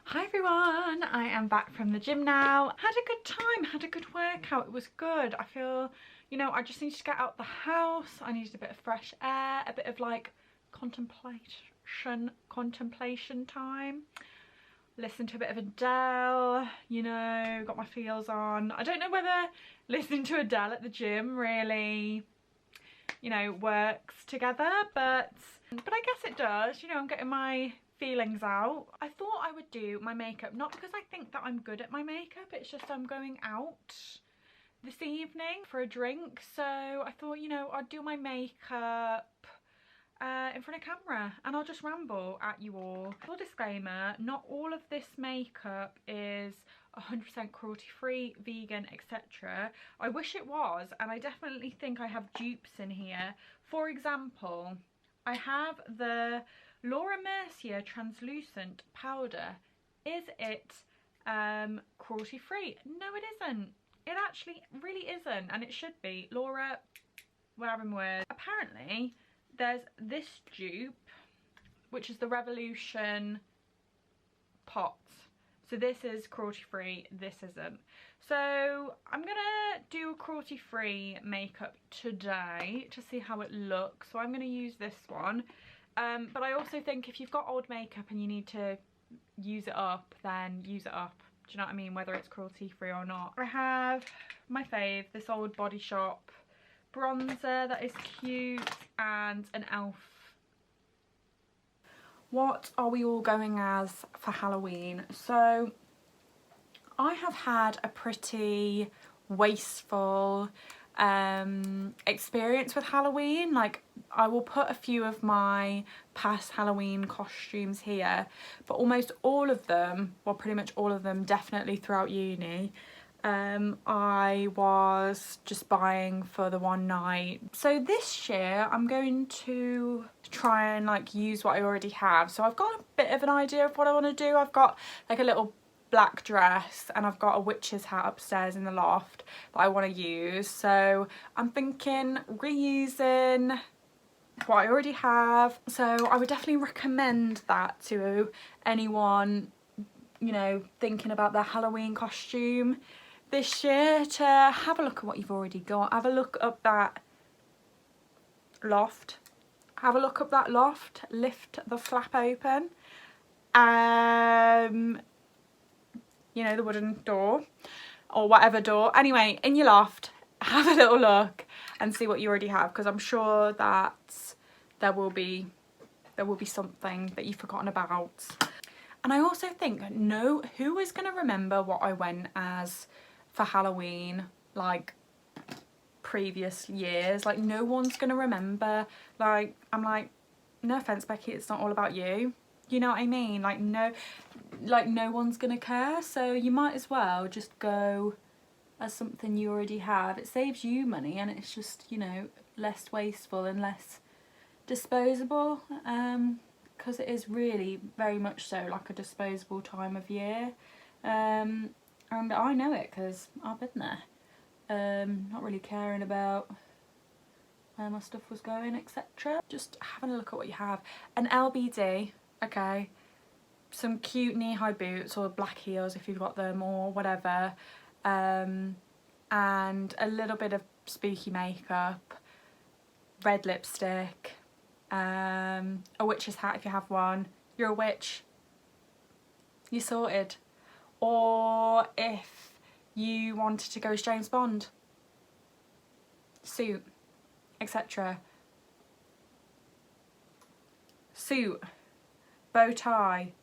Hi everyone, I am back from the gym now. Had a good time, had a good workout, it was good. I feel, I just needed to get out the house. I needed a bit of fresh air, a bit of like contemplation time. Listen to a bit of Adele, got my feels on. I don't know whether listening to Adele at the gym really, works together, but I guess it does. I'm getting my feelings out. I thought I would do my makeup, not because I think that I'm good at my makeup, it's just I'm going out this evening for a drink, so I thought, I'd do my makeup in front of camera and I'll just ramble at you all. Full disclaimer, not all of this makeup is 100% cruelty free, vegan, etc. I wish it was, and I definitely think I have dupes in here. For example, I have the Laura Mercier translucent powder. Is it cruelty free? No, it isn't. It actually really isn't, and it should be. Laura, we're having words. Apparently there's this dupe, which is the Revolution pot. So this is cruelty free, this isn't. So I'm gonna do a cruelty free makeup today to see how it looks. So I'm gonna use this one. But I also think if you've got old makeup and you need to use it up, then use it up. Do you know what I mean? Whether it's cruelty free or not. I have my fave, this old Body Shop bronzer that is cute, and an elf. What are we all going as for Halloween? So I have had a pretty wasteful experience with Halloween. Like, I will put a few of my past Halloween costumes here, but almost all of them, well, pretty much all of them, definitely throughout uni, I was just buying for the one night. So this year I'm going to try and like use what I already have. So I've got a bit of an idea of what I want to do. I've got like a little black dress and I've got a witch's hat upstairs in the loft that I want to use. So I'm thinking reusing what I already have. So I would definitely recommend that to anyone, thinking about their Halloween costume this year, to have a look at what you've already got. Have a look up that loft. Have a look up that loft. Lift the flap open. The wooden door or whatever door. Anyway, in your loft, have a little look and see what you already have, because I'm sure that there will be something that you've forgotten about. And I also think, who is going to remember what I went as for Halloween, like previous years? Like, no one's going to remember. Like, I'm like, no offence, Becky, it's not all about you. You know what I mean? Like, no one's going to care. So you might as well just go as something you already have. It saves you money and it's just, less wasteful and less disposable. Because it is really very much so like a disposable time of year, and I know it because I've been there, not really caring about where my stuff was going, etc. Just having a look at what you have. An LBD, okay, some cute knee-high boots or black heels if you've got them or whatever, and a little bit of spooky makeup, red lipstick, a witch's hat if you have one. You're a witch, you're sorted. Or if you wanted to go as James Bond, suit, etc. Suit, bow tie,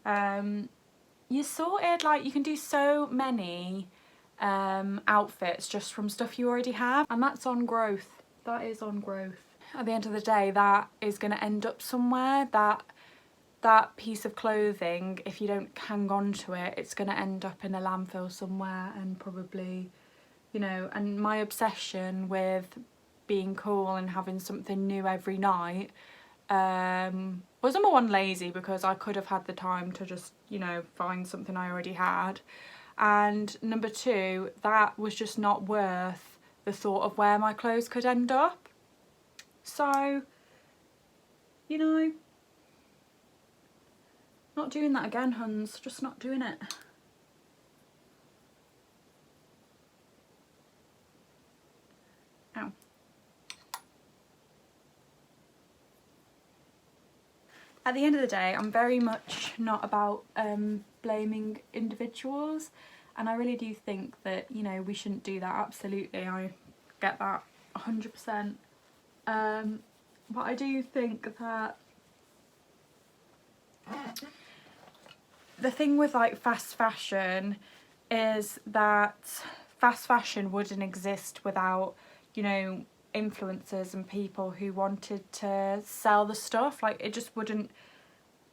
you're sorted. Like, you can do so many outfits just from stuff you already have, and that's on growth. That is on growth. At the end of the day, that is going to end up somewhere. That piece of clothing, if you don't hang on to it, it's going to end up in a landfill somewhere, and probably, and my obsession with being cool and having something new every night was, number one, lazy, because I could have had the time to just, find something I already had, and number two, that was just not worth the thought of where my clothes could end up. So, Not doing that again, huns. Just not doing it. Ow. At the end of the day, I'm very much not about blaming individuals, and I really do think that, you know, we shouldn't do that. Absolutely, I get that 100%. But I do think that the thing with like fast fashion is that fast fashion wouldn't exist without, you know, influencers and people who wanted to sell the stuff. Like, it just wouldn't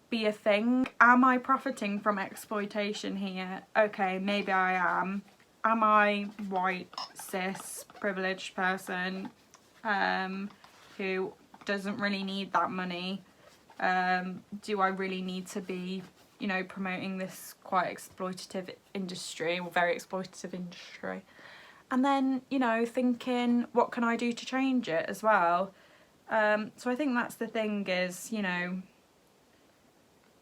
be a thing. Am I profiting from exploitation here? Okay, maybe I am. Am I white, cis, privileged person who doesn't really need that money? Do I really need to be, you know, promoting this quite exploitative industry, or very exploitative industry? And then, you know, thinking, what can I do to change it as well? So I think that's the thing, is, you know,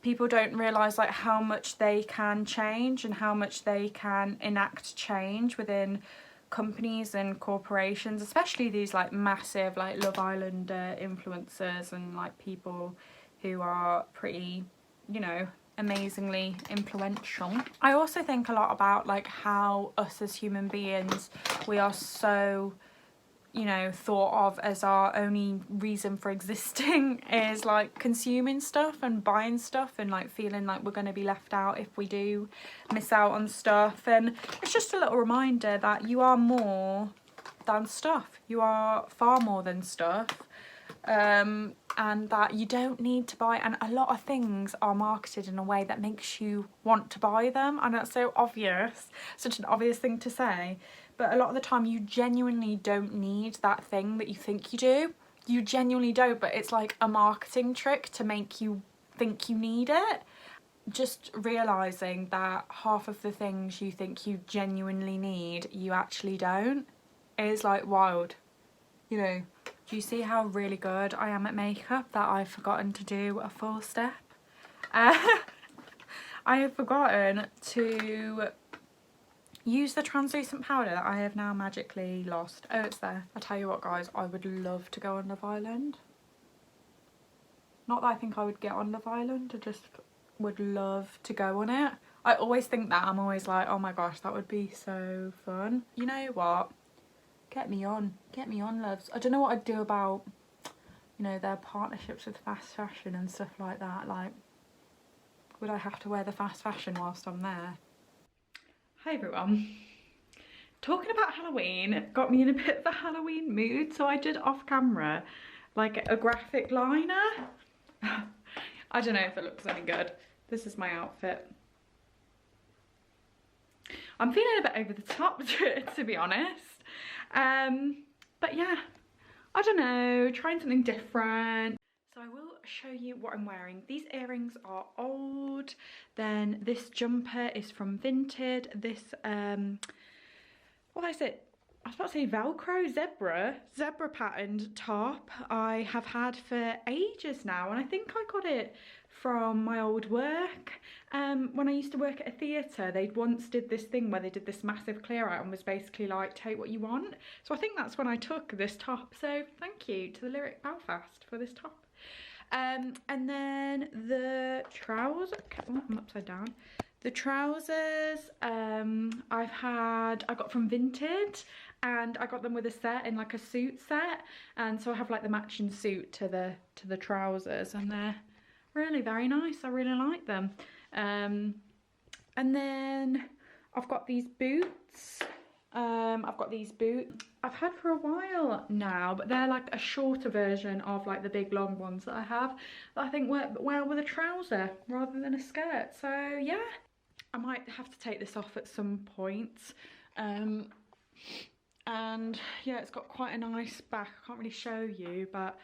people don't realise like how much they can change and how much they can enact change within companies and corporations, especially these like massive like Love Island influencers and like people who are pretty, you know, amazingly influential. I also think a lot about like how us as human beings, we are so, you know, thought of as our only reason for existing is like consuming stuff and buying stuff and like feeling like we're going to be left out if we do miss out on stuff. And it's just a little reminder that you are more than stuff. You are far more than stuff. And that you don't need to buy, and a lot of things are marketed in a way that makes you want to buy them. I know it's so obvious, such an obvious thing to say, but a lot of the time you genuinely don't need that thing that you think you do. You genuinely don't, but it's like a marketing trick to make you think you need it. Just realising that half of the things you think you genuinely need, you actually don't, is like wild, you know. Do you see how really good I am at makeup that I've forgotten to do a full step? I have forgotten to use the translucent powder that I have now magically lost. Oh, it's there. I tell you what, guys, I would love to go on Love Island. Not that I think I would get on Love Island, I just would love to go on it. I always think that. I'm always like, oh my gosh, that would be so fun. You know what? Get me on, loves. I don't know what I'd do about, you know, their partnerships with fast fashion and stuff like that. Like, would I have to wear the fast fashion whilst I'm there? Hi everyone. Talking about Halloween got me in a bit of a Halloween mood, so I did off camera like a graphic liner. I don't know if it looks any good. This is my outfit. I'm feeling a bit over the top to be honest. But yeah, I don't know, trying something different. So I will show you what I'm wearing. These earrings are old. Then this jumper is from Vinted. This what is it? I was about to say Velcro, zebra patterned top I have had for ages now, and I think I got it from my old work. When I used to work at a theatre, they once did this thing where they did this massive clear out and was basically like, take what you want. So I think that's when I took this top. So thank you to the Lyric Belfast for this top. And then the trousers, oh, I'm upside down. The trousers I got from Vinted, and I got them with a set in like a suit set, and so I have like the matching suit to the trousers, and they're really very nice. I really like them. And then I've got these boots. I've had for a while now, but they're like a shorter version of like the big long ones that I have, that I think work well with a trouser rather than a skirt. So yeah, I might have to take this off at some point. And yeah, it's got quite a nice back. I can't really show you, but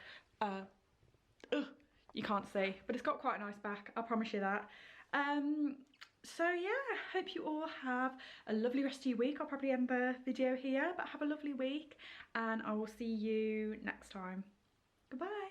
you can't see, but it's got quite a nice back, I promise you that. So yeah, hope you all have a lovely rest of your week. I'll probably end the video here, but have a lovely week, and I will see you next time. Goodbye.